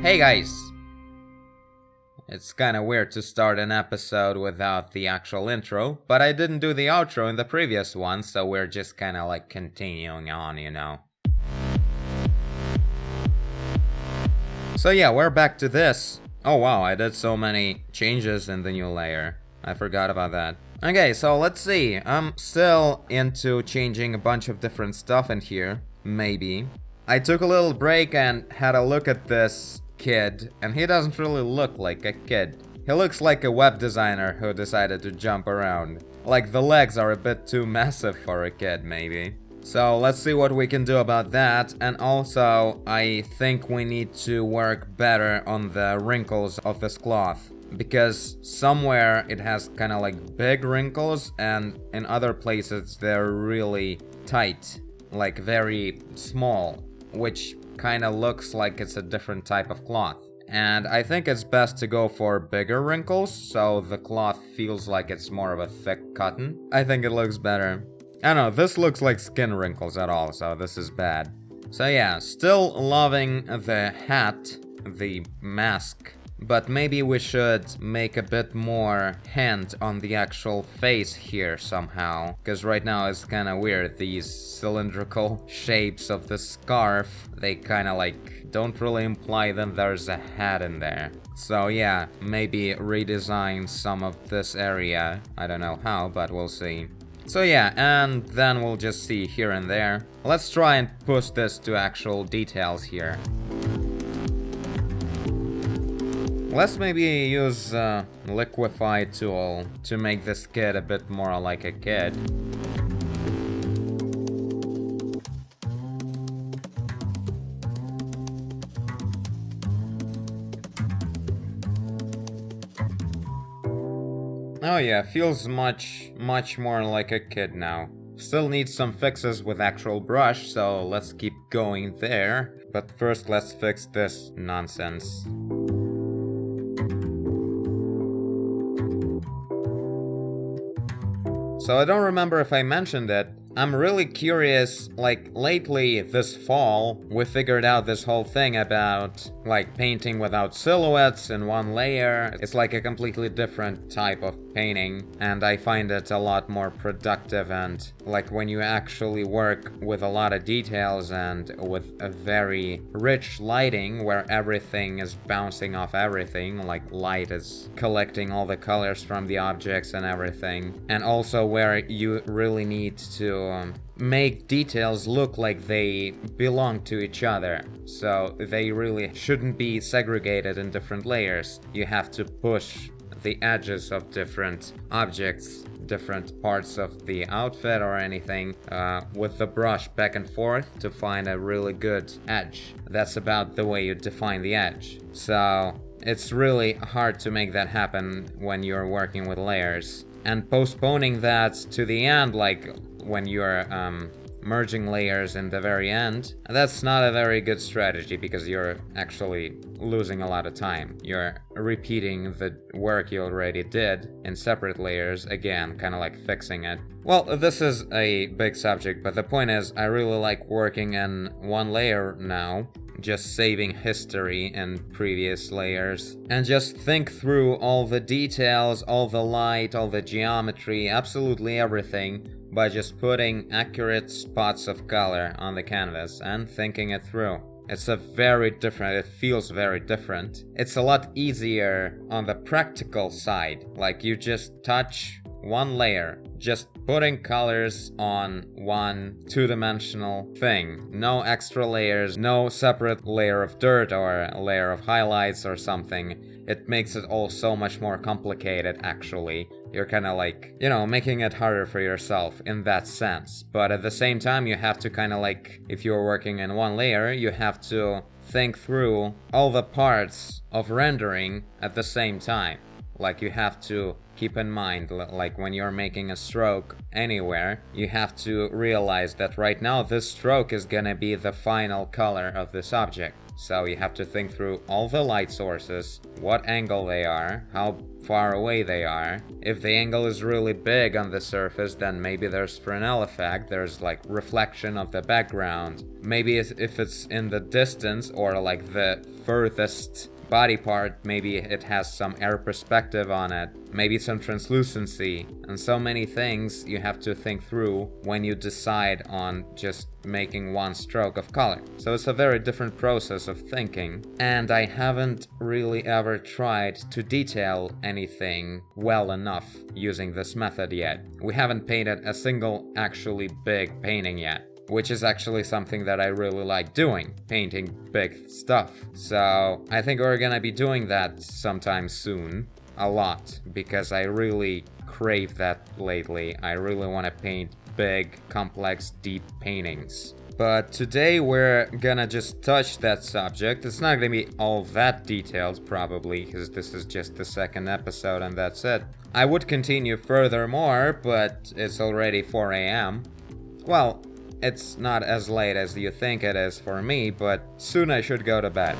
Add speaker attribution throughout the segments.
Speaker 1: Hey guys! It's kinda weird to start an episode without the actual intro, but I didn't do the outro in the previous one, so we're just kinda like continuing on, you know. So yeah, we're back to this. Oh wow, I did so many changes in the new layer. I forgot about that. Okay, so let's see. I'm still into changing a bunch of different stuff in here. Maybe. I took a little break and had a look at this kid, and he doesn't really look like a kid. He looks like a web designer who decided to jump around. Like the legs are a bit too massive for a kid, maybe. So let's see what we can do about that. And also, I think we need to work better on the wrinkles of this cloth. Because somewhere it has kind of like big wrinkles, and in other places they're really tight. Like very small. Which kind of looks like it's a different type of cloth. And I think it's best to go for bigger wrinkles, so the cloth feels like it's more of a thick cotton. I think it looks better. I don't know, this looks like skin wrinkles at all, so this is bad. So yeah, still loving the hat, the mask. But maybe we should make a bit more hand on the actual face here somehow. Because right now it's kind of weird, these cylindrical shapes of the scarf, they kind of like don't really imply that there's a hat in there. So yeah, maybe redesign some of this area. I don't know how, but we'll see. So yeah, and then we'll just see here and there. Let's try and push this to actual details here. Let's maybe use liquify tool to make this kid a bit more like a kid. Oh yeah, feels much more like a kid now. Still needs some fixes with actual brush, so let's keep going there. But first let's fix this nonsense. So I don't remember if I mentioned it. I'm really curious, like lately this fall, we figured out this whole thing about like painting without silhouettes in one layer. It's like a completely different type of painting, and I find it a lot more productive, and like when you actually work with a lot of details and with a very rich lighting where everything is bouncing off everything, like light is collecting all the colors from the objects and everything, and also where you really need to make details look like they belong to each other. So they really shouldn't be segregated in different layers. You have to push the edges of different objects, different parts of the outfit or anything with the brush back and forth to find a really good edge. That's about the way you define the edge. So it's really hard to make that happen when you're working with layers. And postponing that to the end, like when you're merging layers in the very end, that's not a very good strategy because you're actually losing a lot of time. You're repeating the work you already did in separate layers again, kind of like fixing it. Well, this is a big subject, but the point is I really like working in one layer now, just saving history in previous layers, and just think through all the details, all the light, all the geometry, absolutely everything, by just putting accurate spots of color on the canvas and thinking it through. It's it feels very different. It's a lot easier on the practical side, like you just touch one layer, just putting colors on one two-dimensional thing. No extra layers, no separate layer of dirt or a layer of highlights or something. It makes it all so much more complicated, actually. You're kind of like, you know, making it harder for yourself in that sense. But at the same time, you have to kind of like, if you're working in one layer, you have to think through all the parts of rendering at the same time. Like, you have to keep in mind, like when you're making a stroke anywhere, you have to realize that right now this stroke is gonna be the final color of this object. So you have to think through all the light sources, what angle they are, how far away they are. If the angle is really big on the surface, then maybe there's Fresnel effect, there's like reflection of the background. Maybe if it's in the distance or like the furthest body part, maybe it has some air perspective on it, maybe some translucency, and so many things you have to think through when you decide on just making one stroke of color. So it's a very different process of thinking, and I haven't really ever tried to detail anything well enough using this method yet. We haven't painted a single actually big painting yet, which is actually something that I really like doing, painting big stuff. So I think we're gonna be doing that sometime soon, a lot, because I really crave that lately. I really want to paint big, complex, deep paintings. But today we're gonna just touch that subject. It's not gonna be all that detailed, probably, because this is just the second episode and that's it. I would continue furthermore, but it's already 4 a.m. Well, it's not as late as you think it is for me, but soon I should go to bed.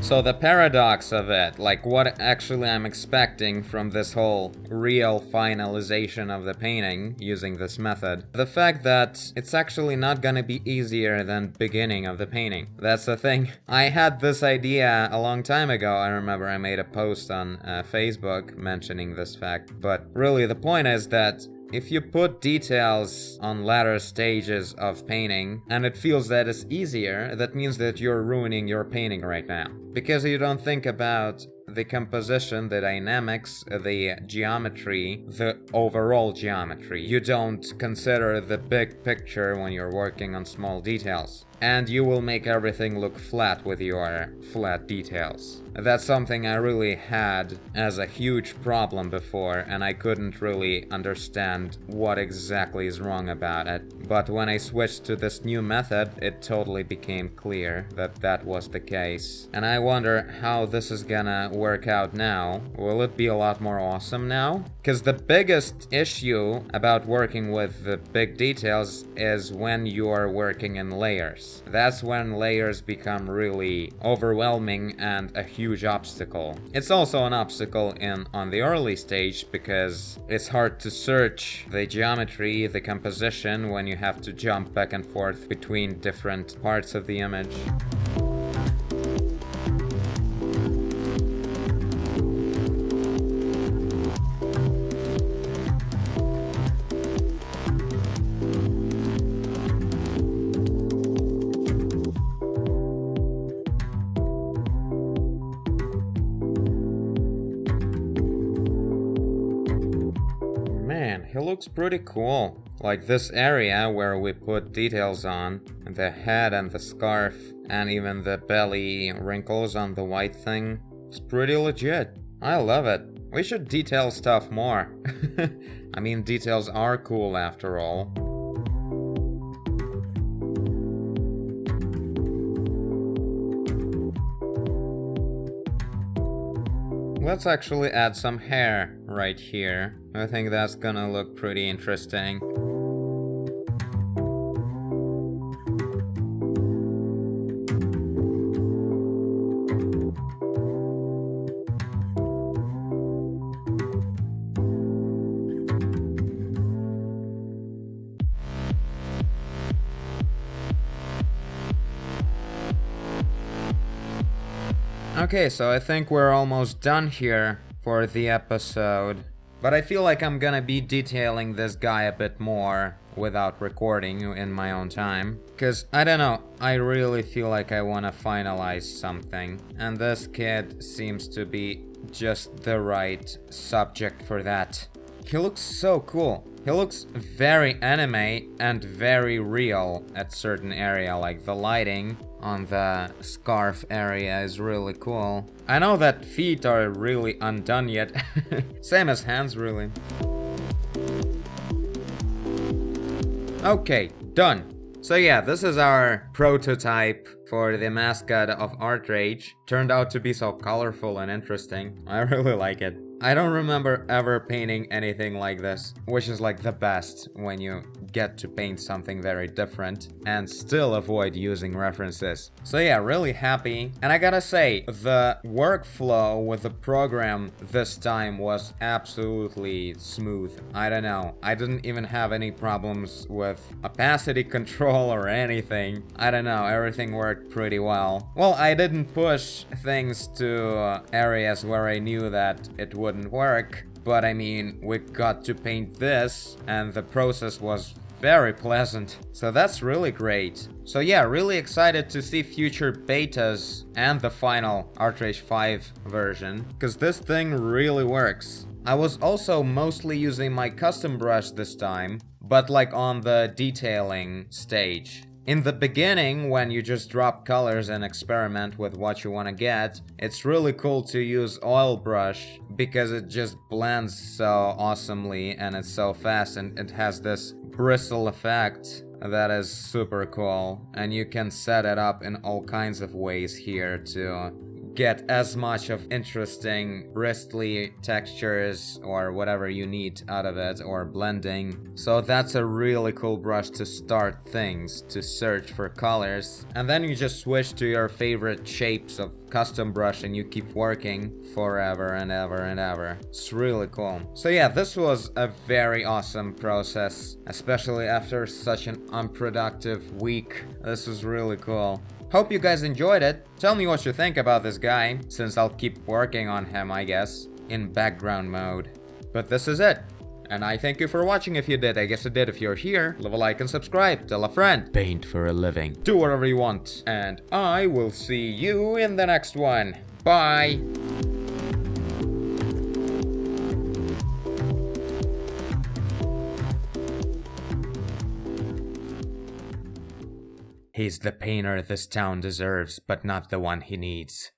Speaker 1: So the paradox of it, like what actually I'm expecting from this whole real finalization of the painting using this method, the fact that it's actually not gonna be easier than beginning of the painting. That's the thing. I had this idea a long time ago. I remember I made a post on Facebook mentioning this fact, but really the point is that if you put details on latter stages of painting and it feels that it's easier, that means that you're ruining your painting right now. Because you don't think about the composition, the dynamics, the geometry, the overall geometry. You don't consider the big picture when you're working on small details. And you will make everything look flat with your flat details. That's something I really had as a huge problem before, and I couldn't really understand what exactly is wrong about it. But when I switched to this new method, it totally became clear that that was the case. And I wonder how this is gonna work out now. Will it be a lot more awesome now? Because the biggest issue about working with the big details is when you're working in layers. That's when layers become really overwhelming and a huge obstacle. It's also an obstacle on the early stage because it's hard to search the geometry, the composition when you have to jump back and forth between different parts of the image. He looks pretty cool. Like this area where we put details on, the head and the scarf, and even the belly wrinkles on the white thing. It's pretty legit. I love it. We should detail stuff more. I mean, details are cool after all. Let's actually add some hair right here. I think that's gonna look pretty interesting. Okay, so I think we're almost done here for the episode. But I feel like I'm gonna be detailing this guy a bit more without recording in my own time. Cause, I don't know, I really feel like I wanna finalize something. And this kid seems to be just the right subject for that. He looks so cool. He looks very anime and very real at certain area, like the lighting on the scarf area is really cool. I know that feet are really undone yet. Same as hands, really. Okay, done. So yeah, this is our prototype for the mascot of ArtRage turned out to be so colorful and interesting. I really like it. I don't remember ever painting anything like this, which is like the best when you get to paint something very different and still avoid using references. So yeah, really happy. And I gotta say, the workflow with the program this time was absolutely smooth. I don't know, I didn't even have any problems with opacity control or anything. I don't know, everything worked pretty well. Well, I didn't push things to areas where I knew that it wouldn't work, but I mean, we got to paint this and the process was very pleasant. So that's really great. So yeah, really excited to see future betas and the final ArtRage 5 version, because this thing really works. I was also mostly using my custom brush this time, but like on the detailing stage. In the beginning, when you just drop colors and experiment with what you want to get, it's really cool to use oil brush because it just blends so awesomely and it's so fast and it has this bristle effect that is super cool. And you can set it up in all kinds of ways here to get as much of interesting bristly textures or whatever you need out of it, or blending. So that's a really cool brush to start things, to search for colors. And then you just switch to your favorite shapes of custom brush and you keep working forever and ever and ever. It's really cool. So yeah, this was a very awesome process, especially after such an unproductive week. This was really cool. Hope you guys enjoyed it. Tell me what you think about this guy, since I'll keep working on him, I guess, in background mode. But this is it. And I thank you for watching if you did. I guess you did if you're here. Leave a like and subscribe. Tell a friend. Paint for a living. Do whatever you want. And I will see you in the next one. Bye. He's the painter this town deserves, but not the one he needs.